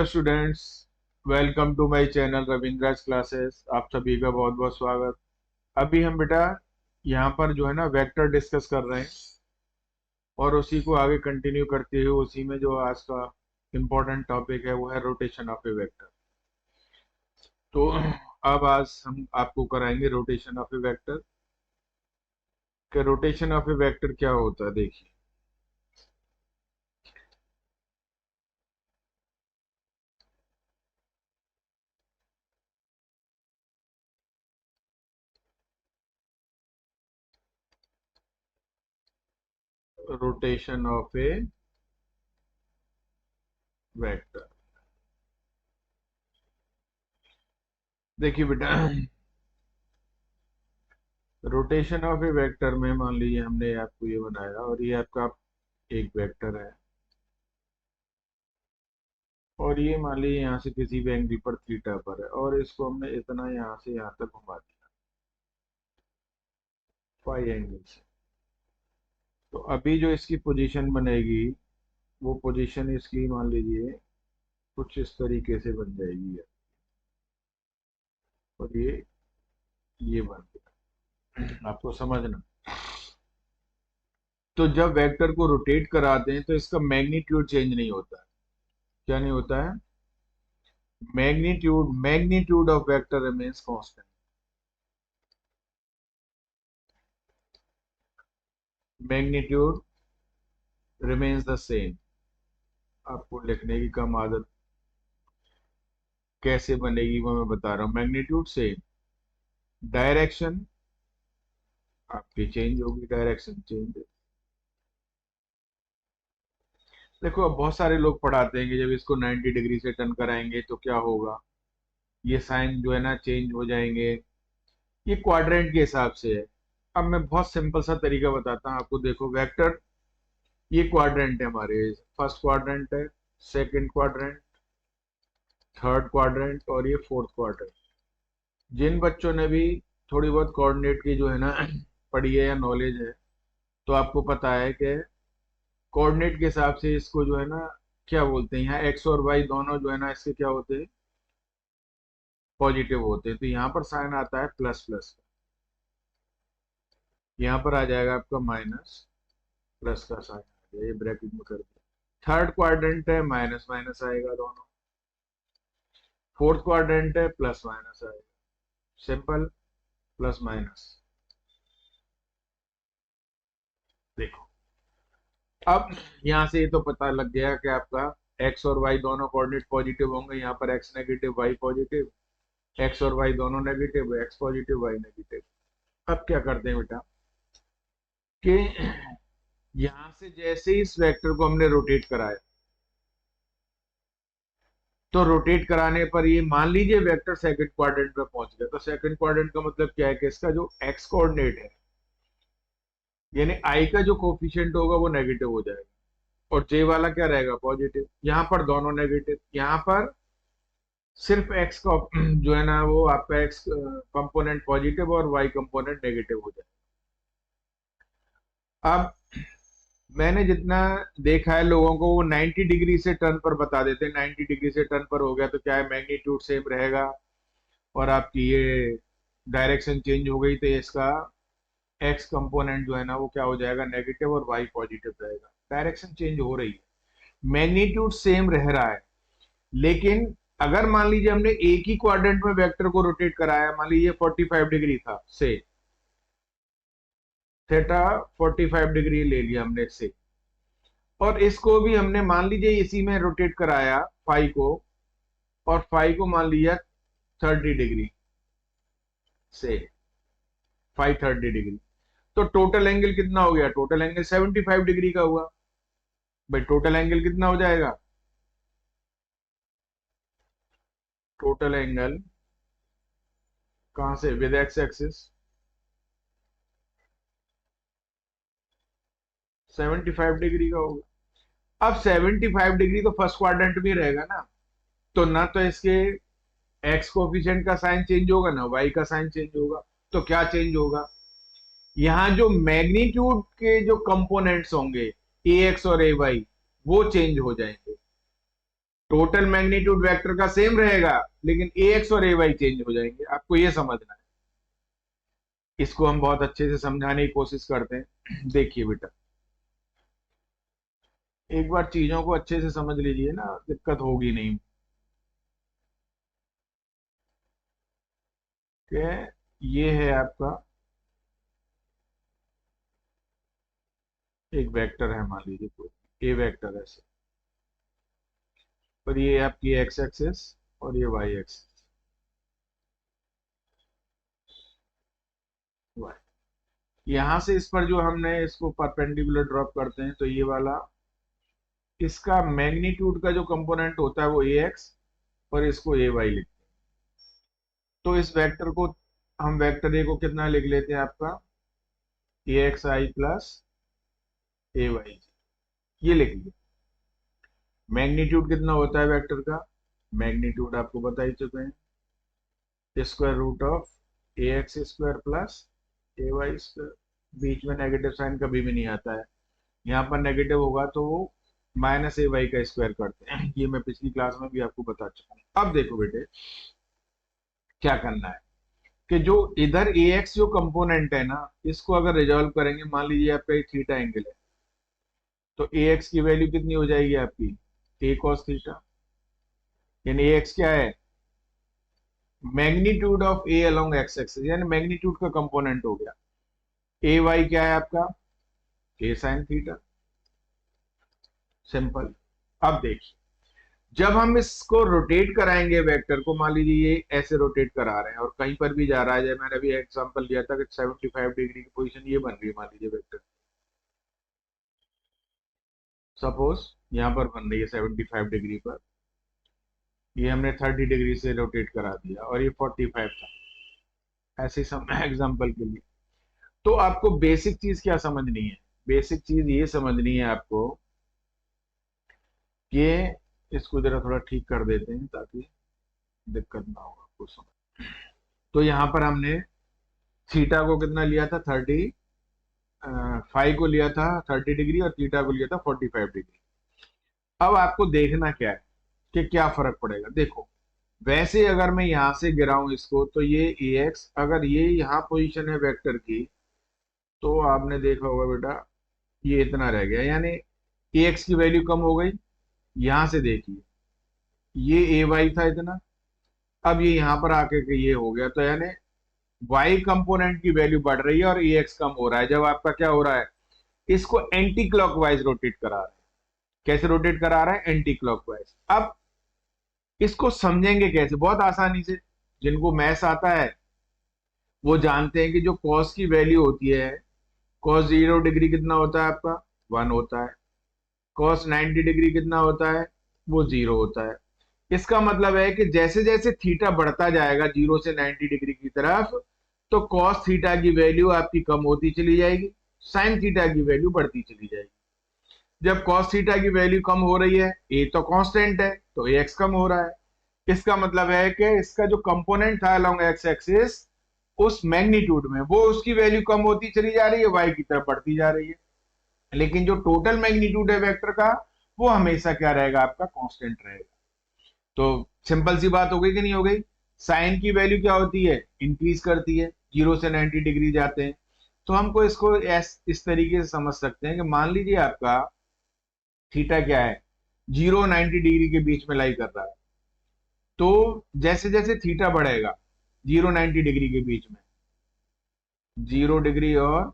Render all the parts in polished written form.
Hello students, welcome to my channel Ravindraj classes. आप सभी का बहुत बहुत स्वागत। अभी हम बेटा यहाँ पर जो है ना वेक्टर डिस्कस कर रहे हैं और उसी को आगे कंटिन्यू करते हुए उसी में जो आज का इम्पोर्टेंट टॉपिक है वो है रोटेशन ऑफ ए वेक्टर। तो अब आज हम आपको कराएंगे रोटेशन ऑफ ए वेक्टर। कि रोटेशन ऑफ ए वेक्टर क्या होता है, देखिए। रोटेशन ऑफ ए वेक्टर, देखिए बेटा, रोटेशन ऑफ ए वेक्टर में मान लीजिए हमने आपको ये बनाया और ये आपका एक वेक्टर है और ये मान लीजिए यहाँ से किसी भी एंगल पर थीटा पर है और इसको हमने इतना यहाँ से यहाँ तक घुमा दिया फाई एंगल से। तो अभी जो इसकी पोजीशन बनेगी वो पोजीशन इसकी मान लीजिए कुछ इस तरीके से बन जाएगी और ये बन गया। आपको समझना, तो जब वेक्टर को रोटेट कराते हैं तो इसका मैग्नीट्यूड चेंज नहीं होता है। क्या नहीं होता है? Magnitude of vector remains constant. Magnitude remains the same. आपको लिखने की कम आदत कैसे बनेगी वो मैं बता रहा हूँ। मैग्नीट्यूड सेम, डायरेक्शन आपकी चेंज होगी, डायरेक्शन चेंज। देखो, अब बहुत सारे लोग पढ़ाते हैं कि जब इसको 90 डिग्री से टर्न कराएंगे तो क्या होगा, ये साइन जो है ना चेंज हो जाएंगे। ये क्वाड्रेंट के हिसाब से है। अब मैं बहुत सिंपल सा तरीका बताता हूँ आपको। देखो वेक्टर, ये क्वाड्रेंट है हमारे, फर्स्ट क्वाड्रेंट है, सेकंड क्वाड्रेंट, थर्ड क्वाड्रेंट और ये फोर्थ क्वाड्रेंट। जिन बच्चों ने भी थोड़ी बहुत कोऑर्डिनेट की जो है ना पढ़ी है या नॉलेज है, तो आपको पता है कि कोऑर्डिनेट के हिसाब से इसको जो है ना क्या बोलते हैं, यहाँ एक्स और वाई दोनों जो है ना इसके क्या होते हैं, पॉजिटिव होते हैं। तो यहाँ पर साइन आता है प्लस प्लस का, यहाँ पर आ जाएगा आपका माइनस, प्लस का साइन आ गया, ये ब्रैकेट में कर दिया। थर्ड क्वाड्रेंट है, माइनस माइनस आएगा दोनों। फोर्थ क्वाड्रेंट है, प्लस माइनस आएगा। Simple, plus minus. देखो, अब यहाँ से ये तो पता लग गया कि आपका एक्स और वाई दोनों कोऑर्डिनेट पॉजिटिव होंगे। यहाँ पर X negative Y positive, X और वाई दोनों negative, X positive Y negative. अब क्या करते हैं बेटा कि यहां से जैसे ही इस वेक्टर को हमने रोटेट कराया, तो रोटेट कराने पर ये मान लीजिए वेक्टर सेकंड क्वाड्रेंट पे पहुंच गया। तो सेकंड क्वाड्रेंट का मतलब क्या है कि इसका जो एक्स कोऑर्डिनेट है, यानी आई का जो कोफिशिएंट होगा वो नेगेटिव हो जाएगा और जे वाला क्या रहेगा, पॉजिटिव। यहाँ पर दोनों नेगेटिव, यहाँ पर सिर्फ एक्स का जो है ना वो आपका एक्स कंपोनेंट पॉजिटिव और वाई कंपोनेंट नेगेटिव हो जाएगा। अब मैंने जितना देखा है लोगों को, वो 90 डिग्री से टर्न पर बता देते हैं। 90 डिग्री से टर्न पर हो गया तो क्या है, मैग्नीट्यूड सेम रहेगा और आपकी ये डायरेक्शन चेंज हो गई तो इसका एक्स कंपोनेंट जो है ना वो क्या हो जाएगा, नेगेटिव, और वाई पॉजिटिव रहेगा। डायरेक्शन चेंज हो रही है, मैग्नीट्यूड सेम रह रहा है। लेकिन अगर मान लीजिए हमने एक ही क्वाड्रेंट में वेक्टर को रोटेट कराया, मान लीजिए 45 डिग्री था से, थीटा 45 डिग्री ले लिया हमने से, और इसको भी हमने मान लीजिए इसी में रोटेट कराया फाई को, और फाई को मान लिया 30 डिग्री से, फाई 30 डिग्री। तो टोटल एंगल कितना हो गया, टोटल एंगल 75 डिग्री का हुआ। भाई टोटल एंगल कितना हो जाएगा, टोटल एंगल कहां से, विद एक्स एक्सिस 75 डिग्री का होगा। अब 75 डिग्री तो फर्स्ट क्वाड्रेंट में रहेगा ना, तो ना तो इसके एक्स कोफिशिएंट का साइन चेंज होगा ना वाई का साइन चेंज होगा। तो क्या चेंज होगा, यहाँ जो मैग्नीट्यूड के जो कंपोनेंट्स होंगे ए एक्स और ए वाई वो चेंज हो जाएंगे। टोटल मैग्नीट्यूड वेक्टर का सेम रहेगा, लेकिन ए एक्स और ए वाई चेंज हो जाएंगे। आपको ये समझना है। इसको हम बहुत अच्छे से समझाने की कोशिश करते हैं। देखिए बेटा, एक बार चीजों को अच्छे से समझ लीजिए ना, दिक्कत होगी नहीं। कि ये है आपका एक वेक्टर है, मान लीजिए कोई ए वेक्टर है, और ये आपकी एक्स एक्सिस और ये वाई एक्सिस। यहां से इस पर जो हमने इसको परपेंडिकुलर ड्रॉप करते हैं, तो ये वाला इसका मैग्नीट्यूड का जो कंपोनेंट होता है वो ए एक्स, और इसको ए वाई लिखते हैं। तो इस वेक्टर को हम वेक्टर ए को कितना लिख लेते हैं, आपका A x I plus A Y, ये लिख लिया। मैग्नीट्यूड कितना होता है वेक्टर का, मैग्नीट्यूड आपको बता ही चुके हैं, square root of A x square plus A Y square. बीच में नेगेटिव साइन कभी भी नहीं आता है, यहाँ पर नेगेटिव होगा तो वो माइनस ए वाई का स्क्वायर करते हैं। ये मैं पिछली क्लास में भी आपको बता चुका हूँ। अब देखो बेटे, क्या करना है कि जो इधर ए एक्स जो कंपोनेंट है ना, इसको अगर रिजॉल्व करेंगे, मान लीजिए आपका एक थीटा एंगल है, तो ए एक्स की वैल्यू कितनी हो जाएगी आपकी, ए कॉस थीटा। यानी ए एक्स क्या है, magnitude of a along x axis, यानी मैग्नीट्यूड का कंपोनेंट हो गया। ए वाई क्या है आपका, ए साइन थीटा। सिंपल। अब देखिए, जब हम इसको रोटेट कराएंगे वेक्टर को, मान लीजिए ये ऐसे रोटेट करा रहे हैं और कहीं पर भी जा रहा है, जैसे मैंने अभी एग्जांपल दिया था कि 75 डिग्री की पोजीशन ये बन रही है, मान लीजिए वेक्टर, सपोज यहाँ पर बन रही है 75 डिग्री पर, ये हमने 30 डिग्री से रोटेट करा दिया और ये 45 था, ऐसे सम एग्जांपल के लिए। तो आपको बेसिक चीज क्या समझनी है, बेसिक चीज ये समझनी है आपको कि इसको जरा थोड़ा ठीक कर देते हैं ताकि दिक्कत ना हो आपको समझ। तो यहाँ पर हमने थीटा को कितना लिया था, 35 को लिया था 30 डिग्री, और थीटा को लिया था 45 डिग्री। अब आपको देखना क्या है कि क्या फर्क पड़ेगा। देखो, वैसे अगर मैं यहां से गिराऊं इसको, तो ये ए एक्स, अगर ये यहाँ पोजीशन है वेक्टर की, तो आपने देखा होगा बेटा ये इतना रह गया, यानी ए एक्स की वैल्यू कम हो गई। यहां से देखिए, ये ए वाई था इतना, अब ये यहाँ पर आके के ये हो गया, तो यानी वाई कंपोनेंट की वैल्यू बढ़ रही है और ए एक्स कम हो रहा है। जब आपका क्या हो रहा है, इसको एंटी क्लॉकवाइज रोटेट करा रहा है। कैसे रोटेट करा रहा है, एंटी क्लॉकवाइज। अब इसको समझेंगे कैसे, बहुत आसानी से। जिनको मैथ्स आता है वो जानते हैं कि जो कॉस की वैल्यू होती है, कॉस 0 डिग्री कितना होता है आपका, 1 होता है। कॉस 90 डिग्री कितना होता है, वो 0 होता है। इसका मतलब है कि जैसे जैसे थीटा बढ़ता जाएगा 0 से 90 डिग्री की तरफ, तो कॉस थीटा की वैल्यू आपकी कम होती चली जाएगी, साइन थीटा की वैल्यू बढ़ती चली जाएगी। जब कॉस थीटा की वैल्यू कम हो रही है, ए तो कांस्टेंट है, तो ए एक्स कम हो रहा है। इसका मतलब है कि इसका जो कंपोनेंट था अलोंग एक्स एक्सिस, उस मैग्नीट्यूड में वो उसकी वैल्यू कम होती चली जा रही है, वाई की तरफ बढ़ती जा रही है। लेकिन जो टोटल मैग्नीट्यूड है वेक्टर का, वो हमेशा क्या रहेगा, आपका कांस्टेंट रहेगा। तो सिंपल सी बात हो गई कि नहीं हो गई। साइन की वैल्यू क्या होती है, इंक्रीज करती है, 0 से 90 डिग्री जाते हैं। तो हमको इसको इस तरीके से समझ सकते हैं कि मान लीजिए आपका थीटा क्या है, 0 90 डिग्री के बीच में लाई कर रहा है। तो जैसे जैसे थीटा बढ़ेगा 0 90 डिग्री के बीच में, 0 डिग्री और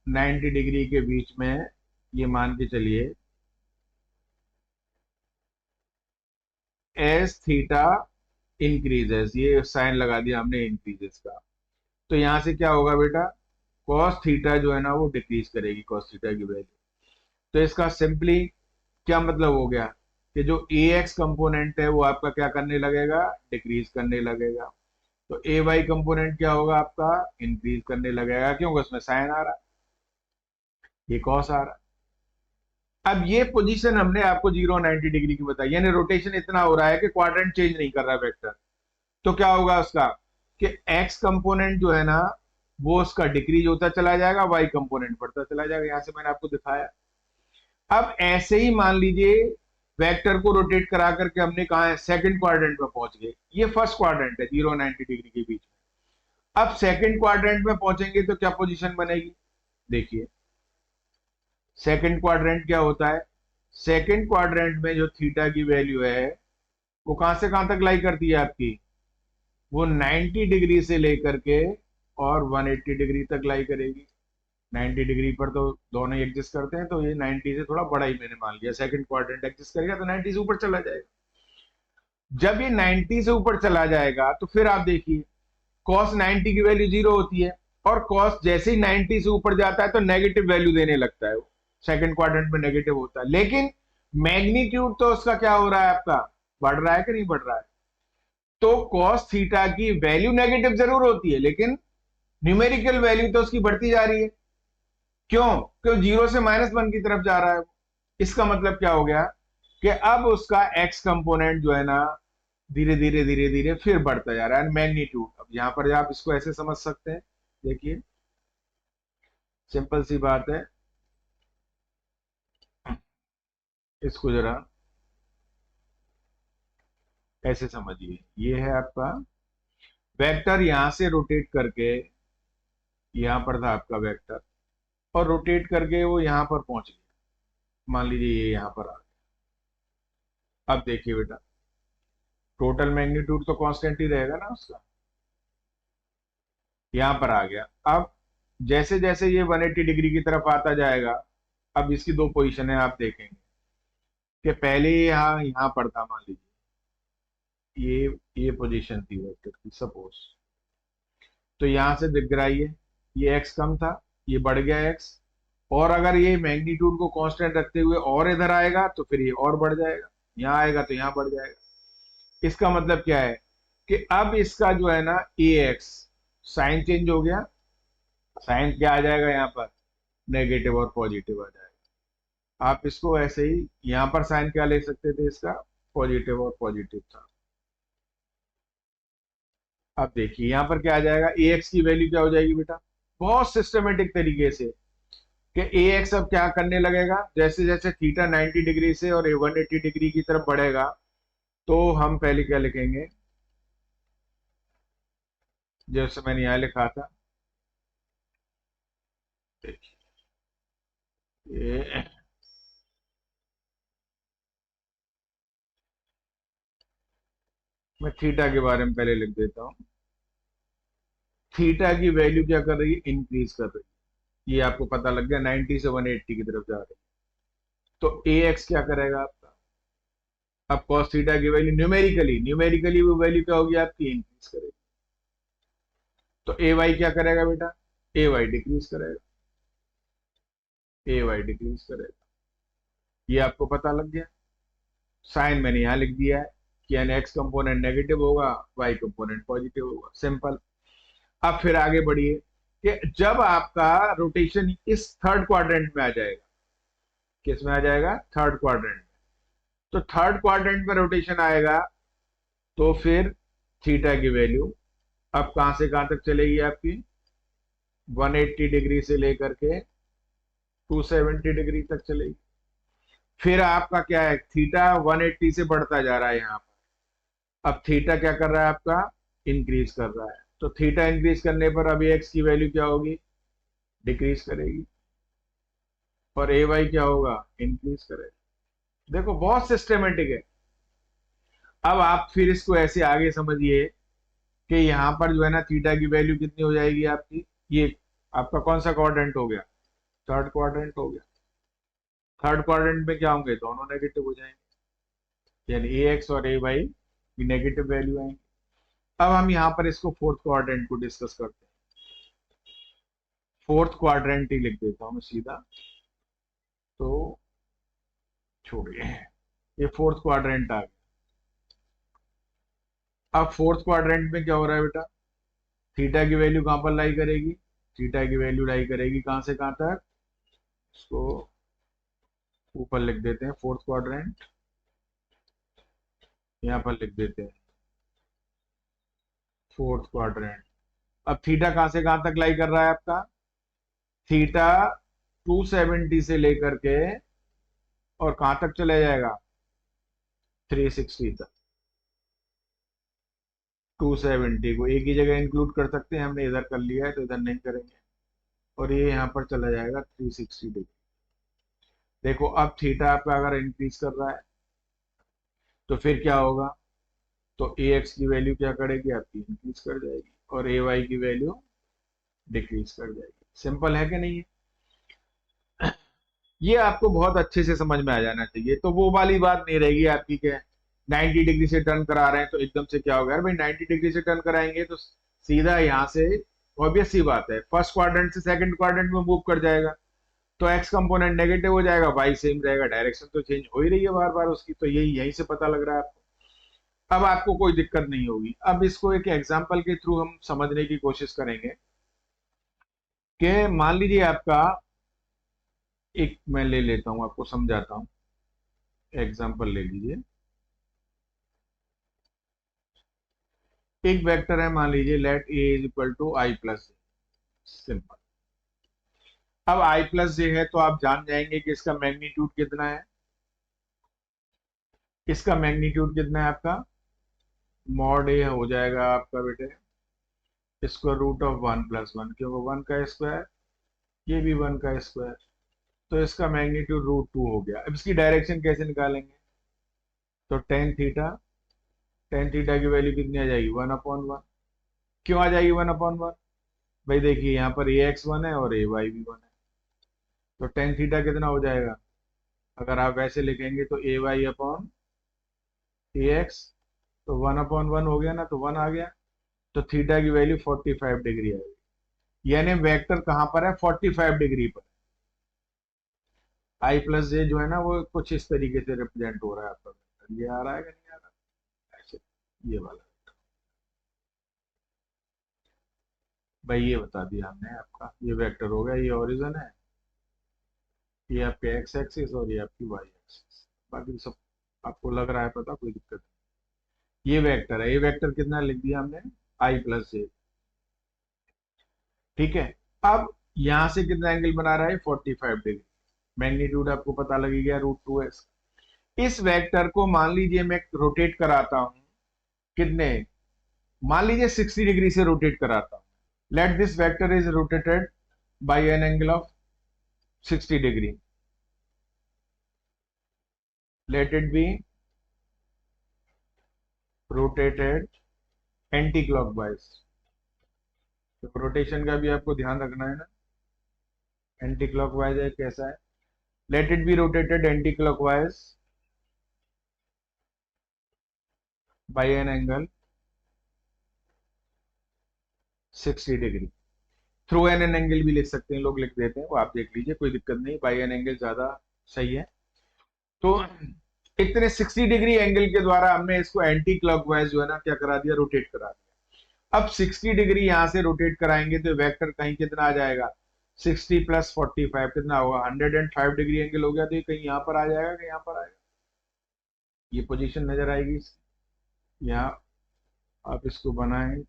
90 डिग्री के बीच में, ये मान के चलिए एस थीटा इंक्रीजेस, ये साइन लगा दिया हमने इंक्रीजेस का। तो यहां से क्या होगा बेटा, कॉस थीटा जो है ना वो डिक्रीज करेगी, कॉस थीटा की वैल्यू। तो इसका सिंपली क्या मतलब हो गया कि जो ए एक्स कंपोनेंट है वो आपका क्या करने लगेगा, डिक्रीज करने लगेगा। तो ए वाई कंपोनेंट क्या होगा आपका, इंक्रीज करने लगेगा, क्योंकि उसमें साइन आ रहा है, ये कॉस आ रहा है। अब ये पोजीशन हमने आपको 0 90 डिग्री की बताई, यानी रोटेशन इतना हो रहा है कि क्वाड्रेंट चेंज नहीं कर रहा वेक्टर। तो क्या होगा उसका कि एक्स कंपोनेंट जो है ना वो उसका डिक्रीज होता चला जाएगा, वाई कंपोनेंट बढ़ता चला जाएगा। यहां से मैंने आपको दिखाया। अब ऐसे ही मान लीजिए वेक्टर को रोटेट करा करके हमने कहा है सेकंड क्वाड्रेंट में पहुंच गए। ये फर्स्ट क्वाड्रेंट है 0-90 डिग्री के बीच में। अब सेकंड क्वाड्रेंट में पहुंचेंगे तो क्या पोजीशन बनेगी, देखिए सेकंड क्वाड्रेंट क्या होता है। सेकंड क्वाड्रेंट में जो थीटा की वैल्यू है वो कहां से कहां तक लाई करती है आपकी, वो 90 डिग्री से लेकर के और 180 डिग्री तक लाई करेगी। 90 डिग्री पर तो दोनों ही एग्जिस्ट करते हैं, तो ये 90 से थोड़ा बड़ा ही मैंने मान लिया। सेकंड क्वाड्रेंट एग्जिस्ट करेगा तो 90 से ऊपर चला जाएगा। जब ये 90 से ऊपर चला जाएगा तो फिर आप देखिए cos 90 की वैल्यू 0 होती है, और cos जैसे ही 90 से ऊपर जाता है तो नेगेटिव वैल्यू देने लगता है। वो सेकंड क्वाड्रेंट में नेगेटिव होता है, लेकिन मैग्नीट्यूड तो उसका क्या हो रहा है आपका, बढ़ रहा है कि नहीं बढ़ रहा है। तो cos थीटा की वैल्यू नेगेटिव जरूर होती है, लेकिन न्यूमेरिकल वैल्यू तो उसकी बढ़ती जा रही है। क्यों, क्यों 0 से -1 की तरफ जा रहा है। इसका मतलब क्या हो गया कि अब उसका x कंपोनेंट जो है ना धीरे धीरे धीरे धीरे फिर बढ़ता जा रहा है मैग्नीट्यूड। अब यहां पर आप इसको ऐसे समझ सकते हैं, देखिए सिंपल सी बात है, इसको जरा ऐसे समझिए। ये है आपका वेक्टर, यहां से रोटेट करके यहां पर था आपका वेक्टर, और रोटेट करके वो यहां पर पहुंच गया। मान लीजिए ये यहां पर आ गया। अब देखिए बेटा टोटल मैग्नीट्यूड तो कांस्टेंट ही रहेगा ना उसका, यहां पर आ गया। अब जैसे जैसे ये 180 डिग्री की तरफ आता जाएगा, अब इसकी दो पोजीशन है आप देखेंगे कि पहले यहाँ यहाँ पर था, मान लीजिए ये पोजीशन थी वेक्टर की सपोज, तो यहां से दिख रहा है ये x कम था, ये बढ़ गया x, और अगर ये मैग्नीट्यूड को कांस्टेंट रखते हुए और इधर आएगा तो फिर ये और बढ़ जाएगा, यहाँ आएगा तो यहाँ बढ़ जाएगा। इसका मतलब क्या है कि अब इसका जो है ना ax साइन चेंज हो गया, साइन क्या आ जाएगा यहाँ पर, नेगेटिव और पॉजिटिव आ जाएगा। आप इसको ऐसे ही यहाँ पर साइन क्या ले सकते थे, इसका पॉजिटिव और पॉजिटिव था। अब देखिए यहाँ पर क्या आ जाएगा, ax की वैल्यू क्या हो जाएगी बेटा, बहुत सिस्टमेटिक तरीके से कि ax अब क्या करने लगेगा, जैसे जैसे थीटा 90 डिग्री से और 180 डिग्री की तरफ बढ़ेगा, तो हम पहले क्या लिखेंगे, जैसे मैंने यहाँ लिखा था, देखिए ये मैं थीटा के बारे में पहले लिख देता हूँ। थीटा की वैल्यू क्या कर रही है, इंक्रीज कर रही है। ये आपको पता लग गया 90 से 180 की तरफ जा रही है, तो ax क्या करेगा आपका, अब cos थीटा की वैल्यू न्यूमेरिकली वो वैल्यू क्या होगी आपकी, इंक्रीज करेगी। तो ay क्या करेगा बेटा, ay डिक्रीज करेगा, ay डिक्रीज करेगा। ये आपको पता लग गया। साइन मैंने यहां लिख दिया है कि यानी x कंपोनेंट नेगेटिव होगा, y कंपोनेंट पॉजिटिव होगा, सिंपल। अब फिर आगे बढ़िए कि जब आपका रोटेशन इस थर्ड क्वाड्रेंट में आ जाएगा, किस में आ जाएगा, थर्ड क्वाड्रेंट में, तो थर्ड क्वाड्रेंट में रोटेशन आएगा तो फिर थीटा की वैल्यू अब कहां से कहां तक चलेगी आपकी, 180 डिग्री से लेकर के 270 डिग्री तक चलेगी। फिर आपका क्या है, थीटा 180 से बढ़ता जा रहा है यहाँ पर, अब थीटा क्या कर रहा है आपका, इंक्रीज कर रहा है। तो थीटा इंक्रीज करने पर अभी एक्स की वैल्यू क्या होगी, डिक्रीज करेगी, और ए वाई क्या होगा, इंक्रीज करेगा। देखो बहुत सिस्टमेटिक है। अब आप फिर इसको ऐसे आगे समझिए कि यहाँ पर जो है ना थीटा की वैल्यू कितनी हो जाएगी आपकी, ये आपका कौन सा क्वाड्रेंट हो गया, थर्ड क्वाड्रेंट हो गया। थर्ड क्वाड्रेंट में क्या होंगे, दोनों नेगेटिव हो जाएंगे, यानी ए एक्स और ए वाई की नेगेटिव वैल्यू आएंगे। अब हम यहाँ पर इसको फोर्थ क्वाड्रेंट को डिस्कस करते हैं। फोर्थ क्वाड्रेंट ही लिख देता हूँ मैं सीधा, तो छोड़िए, ये फोर्थ क्वाड्रेंट आ गया। अब फोर्थ क्वाड्रेंट में क्या हो रहा है बेटा, थीटा की वैल्यू कहां पर लाई करेगी, थीटा की वैल्यू लाई करेगी कहां से कहां तक, इसको ऊपर लिख देते हैं फोर्थ क्वाड्रेंट, यहां पर लिख देते हैं फोर्थ क्वाड्रेंट। अब थीटा कहां से कहां तक लाई कर रहा है आपका, थीटा 270 से लेकर के और कहां तक चला जाएगा, 360 तक 270 को एक ही जगह इंक्लूड कर सकते हैं, हमने इधर कर लिया है तो इधर नहीं करेंगे, और ये यहाँ पर चला जाएगा 360 डिग्री। देखो अब थीटा आपका अगर इंक्रीज कर रहा है तो फिर क्या होगा, तो ए एक्स की वैल्यू क्या करेगी आपकी, इंक्रीज कर जाएगी, और ए वाई की वैल्यू डिक्रीज कर जाएगी। सिंपल है कि नहीं है? ये आपको बहुत अच्छे से समझ में आ जाना चाहिए। तो वो वाली बात नहीं रहेगी आपकी कि 90 डिग्री से टर्न करा रहे हैं तो एकदम से क्या होगा, यार भाई 90 डिग्री से टर्न कराएंगे तो सीधा यहाँ से, ऑब्वियस सी बात है, फर्स्ट क्वाड्रेंट से सेकंड क्वाड्रेंट में मूव कर जाएगा, तो एक्स कंपोनेंट नेगेटिव हो जाएगा, वाई सेम रहेगा, डायरेक्शन तो चेंज हो ही रही है बार बार उसकी, तो यही यहीं से पता लग रहा है आपको। अब आपको कोई दिक्कत नहीं होगी। अब इसको एक एग्जांपल के थ्रू हम समझने की कोशिश करेंगे कि मान लीजिए आपका, एक मैं ले लेता हूं आपको समझाता हूं, एग्जांपल ले लीजिए। एक वेक्टर है, मान लीजिए let A is equal to I plus, simple. अब आई प्लस जे है तो आप जान जाएंगे कि इसका मैग्नीट्यूड कितना है, इसका मैग्नीट्यूड कितना है आपका, मॉड ए हो जाएगा आपका बेटे स्क्वायर रूट ऑफ 1+1, क्योंकि 1 का स्क्वायर, ये भी 1 का स्क्वायर, तो इसका मैग्नीट्यूड √2 हो गया। अब इसकी डायरेक्शन कैसे निकालेंगे, तो टेन थीटा की वैल्यू कितनी आ जाएगी, 1/1। क्यों आ जाएगी 1/1, भाई देखिए यहाँ पर ए एक्स 1 है और ए वाई भी 1 है, तो टेन थीटा कितना हो जाएगा, अगर आप वैसे लिखेंगे तो ए वाई अपॉन ए एक्स, तो 1/1 हो गया ना, तो 1 आ गया, तो थीटा की वैल्यू 45 डिग्री आएगी। यानी वेक्टर कहाँ पर है, 45 डिग्री पर। आई प्लस जे जो है ना वो कुछ इस तरीके से रिप्रेजेंट हो रहा है आपका वेक्टर, ये आ रहा है कि नहीं आ रहा, ऐसे ये वाला। भाई ये बता दिया हमने आपका, ये वेक्टर हो गया, ये ओरिजिन है, ये आपके एक्स एक्सिस और ये आपकी वाई एक्सिस, बाकी सब आपको लग रहा है पता, कोई दिक्कत नहीं। ये वेक्टर है, ये वेक्टर कितना लिख दिया हमने, आई प्लस जे, ठीक है। अब यहां से कितना एंगल बना रहा है, 45 डिग्री, मैग्नीट्यूड आपको पता लगी गया, √2s। इस वेक्टर को मान लीजिए मैं रोटेट कराता हूं, कितने, मान लीजिए 60 डिग्री से रोटेट कराता हूं। Let this vector is rotated bye an angle of 60 degree, let it be rotated anti clockwise. तो रोटेशन का भी आपको ध्यान रखना है ना, एंटी क्लॉकवाइज है कैसा है, let it be rotated anticlockwise by an angle 60 डिग्री। थ्रू एन एंगल भी लिख सकते हैं लोग, लिख देते हैं, वो आप देख लीजिए, कोई दिक्कत नहीं, बाय एन एंगल ज्यादा सही है। तो इतने 60 डिग्री एंगल के द्वारा हमने इसको एंटी क्लॉकवाइज जो है ना क्या करा दिया, रोटेट करा दिया। अब 60 डिग्री यहां से रोटेट कराएंगे तो वेक्टर कहीं कितना आ जाएगा, 60 + 45 कितना होगा, 105 डिग्री एंगल हो गया, तो ये कहीं यहाँ पर आ जाएगा, कहीं यहाँ पर आएगा, ये पोजीशन नजर आएगी यहाँ। आप इसको बनाएं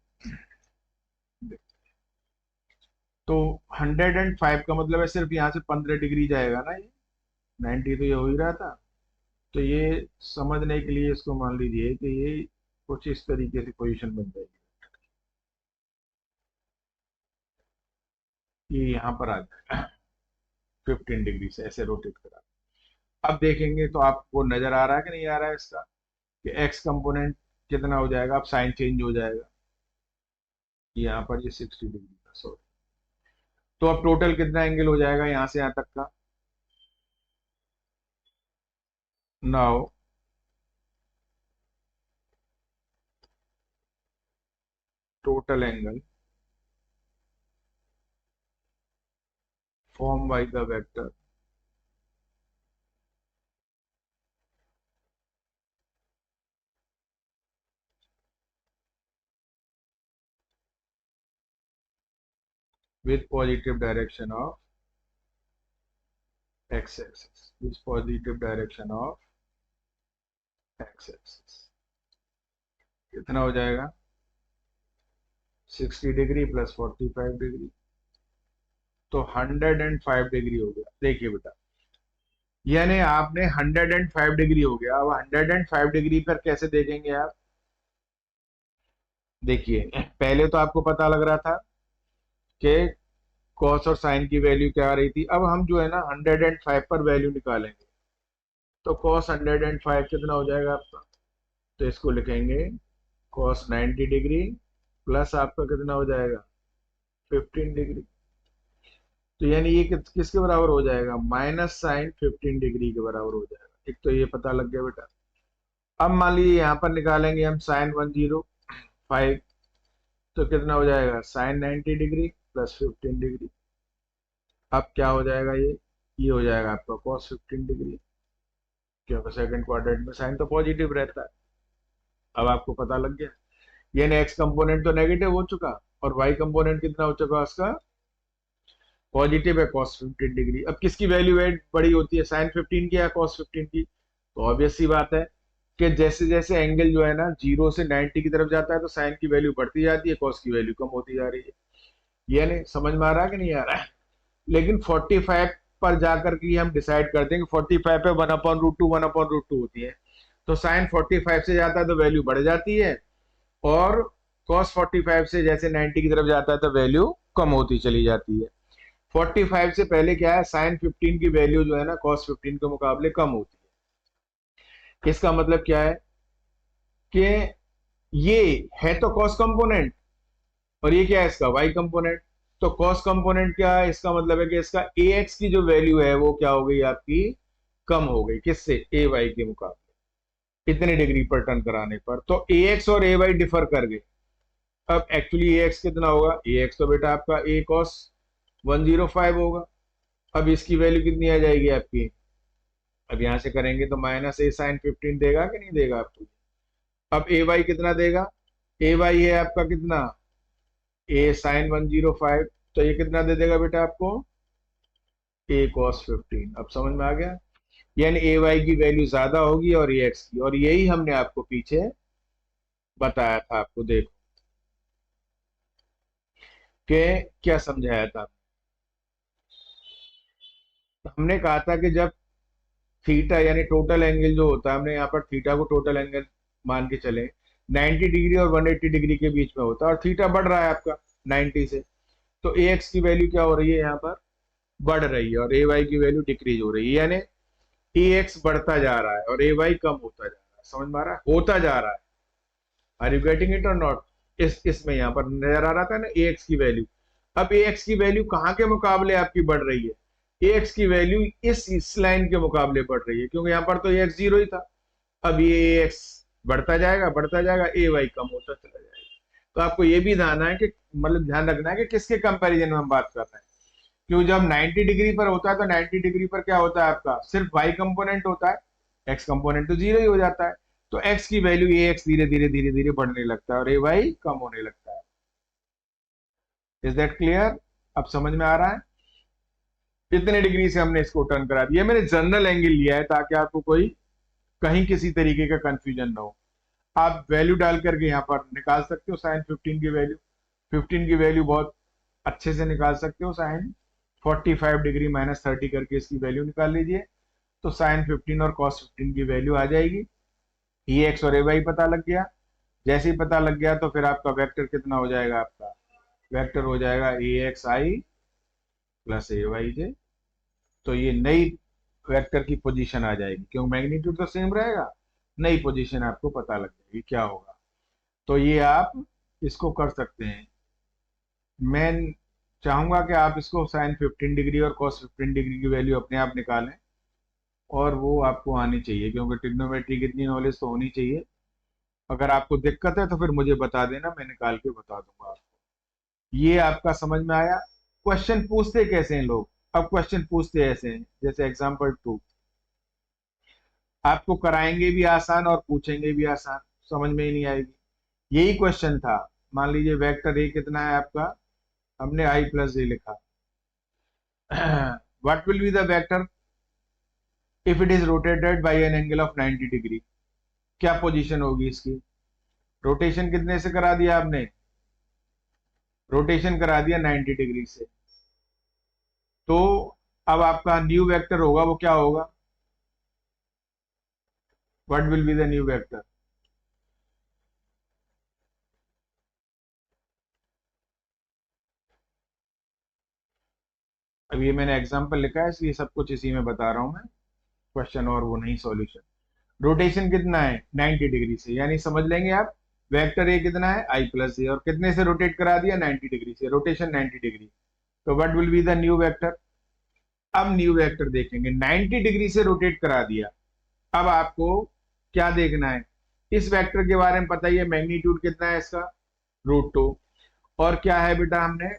तो 105 का मतलब है सिर्फ यहाँ से 15 डिग्री जाएगा ना, ये 90 तो ये हो ही रहा था। तो ये समझने के लिए इसको मान लीजिए कि ये कुछ इस तरीके से पोजीशन बन जाएगी, ये यहाँ पर आ जाएगा 15 डिग्री से ऐसे रोटेट करा। अब देखेंगे तो आपको नजर आ रहा है कि नहीं आ रहा है इसका, कि एक्स कंपोनेंट कितना हो जाएगा, अब साइन चेंज हो जाएगा, यहाँ पर ये 60 डिग्री का, सॉरी। तो अब टोटल कितना एंगल हो जाएगा यहाँ से यहाँ तक का, now total angle formed by the vector with positive direction of x-axis, with positive direction of x-axis कितना हो जाएगा, 60 डिग्री + 45 डिग्री, तो 105 डिग्री हो गया। देखिए बेटा, यानी आपने 105 डिग्री हो गया। अब 105 डिग्री पर कैसे देखेंगे आप? देखिए, पहले तो आपको पता लग रहा था कि कॉस और साइन की वैल्यू क्या आ रही थी। अब हम जो है ना 105 पर वैल्यू निकालेंगे। तो कॉस 105 कितना हो जाएगा आपका? तो इसको लिखेंगे कॉस 90 डिग्री प्लस आपका कितना हो जाएगा? 15 डिग्री। तो यानी ये किसके बराबर हो जाएगा? माइनस साइन 15 डिग्री के बराबर हो जाएगा। एक तो ये पता लग गया बेटा। अब मान लीजिए यहाँ पर निकालेंगे हम साइन 105। तो कितना हो जाएगा? Sine 90 degree plus 15 degree. अब क्या हो जाएगा ये हो जाएगा आपका कॉस 15 डिग्री, क्योंकि सेकंड क्वाड्रेंट में साइन तो पॉजिटिव रहता है। अब आपको पता लग गया। यानी एक्स कंपोनेंट तो नेगेटिव हो चुका और वाई कंपोनेंट कितना हो चुका उसका? पॉजिटिव है, कॉस 15 डिग्री। अब किसकी वैल्यू एड बड़ी होती है, साइन 15 की या कॉस 15 की? तो ऑब्वियस सी बात है कि जैसे जैसे एंगल जो है ना 0 से 90 की तरफ जाता है तो साइन की वैल्यू बढ़ती जाती है, कॉस की वैल्यू कम होती जा रही है। ये नहीं समझ में आ रहा है कि नहीं आ रहा है? लेकिन 45 पर जाकर के हम डिसाइड करते हैं कि 45 पे 1/√2 1/√2 होती है। तो साइन 45 से जाता है तो वैल्यू बढ़ जाती है, और कॉस 45 से जैसे 90 की तरफ जाता है तो वैल्यू कम होती चली जाती है। 45 से पहले क्या है, साइन 15 की वैल्यू जो है ना कॉस 15 के मुकाबले कम होती है। इसका मतलब क्या है कि ये है तो कॉस कंपोनेंट, और ये क्या है इसका वाई कंपोनेंट। तो कॉस कंपोनेंट क्या है, इसका मतलब है कि इसका ए एक्स की जो वैल्यू है वो क्या हो गई आपकी? कम हो गई। किससे? ए वाई के मुकाबले, इतने डिग्री पर टर्न कराने पर। तो ए एक्स और ए वाई डिफर कर गए। अब एक्चुअली ए एक्स कितना होगा? ए एक्स तो बेटा आपका ए कॉस 105 होगा। अब इसकी वैल्यू कितनी आ जाएगी आपकी? अब यहां से करेंगे तो माइनस ए साइन 15 देगा कि नहीं देगा आपको? अब ए वाई कितना देगा? ए वाई है आपका कितना? ए साइन 105। तो ये कितना दे देगा बेटा आपको? ए कॉस 15। अब समझ में आ गया? यानी ए वाई की वैल्यू ज्यादा होगी और ए एक्स की, और यही हमने आपको पीछे बताया था। आपको देखो कि क्या समझाया था। हमने कहा था कि जब थीटा यानी टोटल एंगल जो होता है, हमने यहाँ पर थीटा को टोटल एंगल मान के चले, 90 डिग्री और 180 डिग्री के बीच में होता है, और थीटा बढ़ रहा है आपका 90 से। तो ए एक्स की वैल्यू क्या हो रही है यहाँ पर? बढ़ रही है, और ए वाई की वैल्यू डिक्रीज हो रही है। यानी ए एक्स बढ़ता जा रहा है और ए वाई कम होता जा रहा है। समझ में आ रहा है? होता जा रहा है। आर यू गेटिंग इट और नॉट? इसमें यहाँ पर नजर आ रहा था ना ए एक्स की वैल्यू। अब ए एक्स की वैल्यू कहाँ के मुकाबले आपकी बढ़ रही है? ए एक्स की वैल्यू इस लाइन के मुकाबले बढ़ रही है, क्योंकि यहाँ पर तो ए एक्स 0 ही था। अब ये ए एक्स बढ़ता जाएगा, ए वाई कम होता चला जाएगा। तो आपको ये भी ध्यान है कि मतलब ध्यान रखना है कि किसके कंपैरिजन में हम बात कर रहे हैं। क्यों? जब 90 डिग्री पर होता है तो 90 डिग्री पर क्या होता है आपका? सिर्फ वाई कंपोनेंट होता है, एक्स कंपोनेंट तो 0 ही हो जाता है। तो एक्स की वैल्यू ए एक्स धीरे धीरे बढ़ने लगता है और ए वाई कम होने लगता है। Is that clear? अब समझ में आ रहा है? कितने डिग्री से हमने इसको टर्न करा दिया? मैंने जनरल एंगल लिया है ताकि आपको कोई कहीं किसी तरीके का कंफ्यूजन ना हो। आप वैल्यू डाल करके यहाँ पर निकाल सकते हो साइन 15 की वैल्यू। 15 की वैल्यू बहुत अच्छे से निकाल सकते हो। साइन 45 डिग्री माइनस 30 करके इसकी वैल्यू निकाल लीजिए। तो साइन 15 और कॉस 15 की वैल्यू आ जाएगी। ई एक्स और ए वाई पता लग गया। जैसे ही पता लग गया तो फिर आपका वेक्टर कितना हो जाएगा? आपका वेक्टर हो जाएगा A x I plus A Y जे। तो ये नई वेक्टर की पोजीशन आ जाएगी, क्योंकि मैग्नीट्यूड तो सेम रहेगा। नई पोजीशन आपको पता लग जाएगी क्या होगा। तो ये आप इसको कर सकते हैं। मैं चाहूंगा कि आप इसको साइन 15 डिग्री और कॉस 15 डिग्री की वैल्यू अपने आप निकालें, और वो आपको आनी चाहिए, क्योंकि ट्रिग्नोमेट्री की इतनी नॉलेज तो होनी चाहिए। अगर आपको दिक्कत है तो फिर मुझे बता देना, मैं निकाल के बता दूंगा आपको। ये आपका समझ में आया? क्वेश्चन पूछते कैसे हैं लोग? अब क्वेश्चन पूछते ऐसे हैं, जैसे एग्जाम्पल 2 आपको कराएंगे भी आसान और पूछेंगे भी आसान, समझ में ही नहीं आएगी। यही क्वेश्चन था। मान लीजिए वेक्टर ए कितना है आपका? हमने आई प्लस ए लिखा। What will be the vector if it is rotated bye an angle of 90 degree? क्या पोजीशन होगी इसकी? रोटेशन कितने से करा दिया आपने? रोटेशन करा दिया 90 डिग्री से। तो अब आपका न्यू वेक्टर होगा वो क्या होगा? What will be the new vector? अब ये मैंने एग्जांपल लिखा है इसलिए सब कुछ इसी में बता रहा हूं मैं, क्वेश्चन और वो नहीं सॉल्यूशन। रोटेशन कितना है 90 डिग्री से, यानी समझ लेंगे आप वेक्टर ए कितना है आई प्लस ए, और कितने से रोटेट करा दिया 90 डिग्री से, रोटेशन 90 डिग्री। तो what will be the new vector? अब न्यू वेक्टर देखेंगे, 90 डिग्री से रोटेट करा दिया। अब आपको क्या देखना है, इस वेक्टर के बारे में पता ही है, मैग्नीट्यूड कितना है इसका √2। और क्या है बेटा हमने,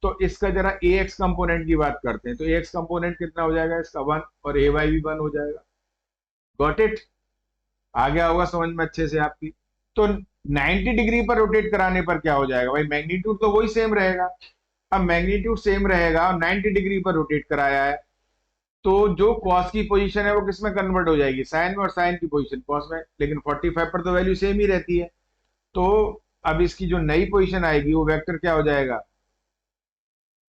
तो इसका जरा ए एक्स कंपोनेंट की बात करते हैं, तो ए एक्स कंपोनेंट कितना हो जाएगा इसका 1, और ए वाई भी 1 हो जाएगा। Got it? आ गया होगा समझ में अच्छे से आपकी। तो 90 डिग्री पर रोटेट कराने पर क्या हो जाएगा भाई, मैग्नीट्यूड तो वही सेम रहेगा। अब मैग्नीट्यूड सेम रहेगा और 90 डिग्री पर रोटेट कराया है, तो जो कॉस की पोजीशन है वो किस में कन्वर्ट हो जाएगी, साइन में, और साइन की पोजीशन कॉस में। लेकिन 45 पर तो वैल्यू सेम ही रहती है। तो अब इसकी जो नई पोजीशन आएगी वो वेक्टर क्या हो जाएगा,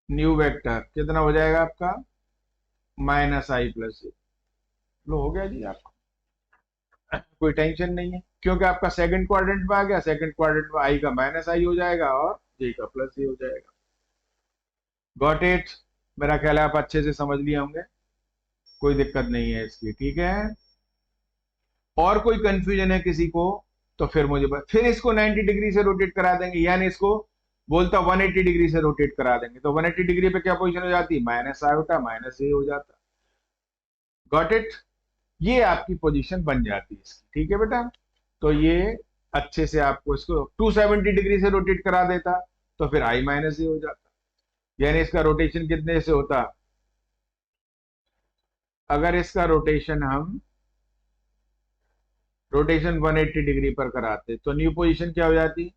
न्यू वेक्टर कितना हो जाएगा आपका, -i+j। लो हो गया जी आपको, कोई टेंशन नहीं है, क्योंकि आपका सेकंड क्वाड्रेंट में आ गया, सेकंड क्वाड्रेंट में आई का -i हो जाएगा और जे का +j हो जाएगा। Got it? मेरा ख्याल है आप अच्छे से समझ लिए होंगे, कोई दिक्कत नहीं है इसकी, ठीक है। और कोई कंफ्यूजन है किसी को तो फिर मुझे फिर इसको 90 डिग्री से रोटेट करा देंगे, यानी इसको बोलता 180 डिग्री से रोटेट करा देंगे, तो 180 डिग्री पे क्या पोजीशन हो जाती, -i हो जाता। Got it? ये आपकी पोजीशन बन जाती है इसकी, ठीक है बेटा। तो ये अच्छे से आपको इसको 270 डिग्री से रोटेट करा देता तो फिर i-a हो जाता, यानी इसका रोटेशन कितने से होता, अगर इसका रोटेशन हम रोटेशन 180 डिग्री पर कराते तो न्यू पोजीशन क्या हो जाती,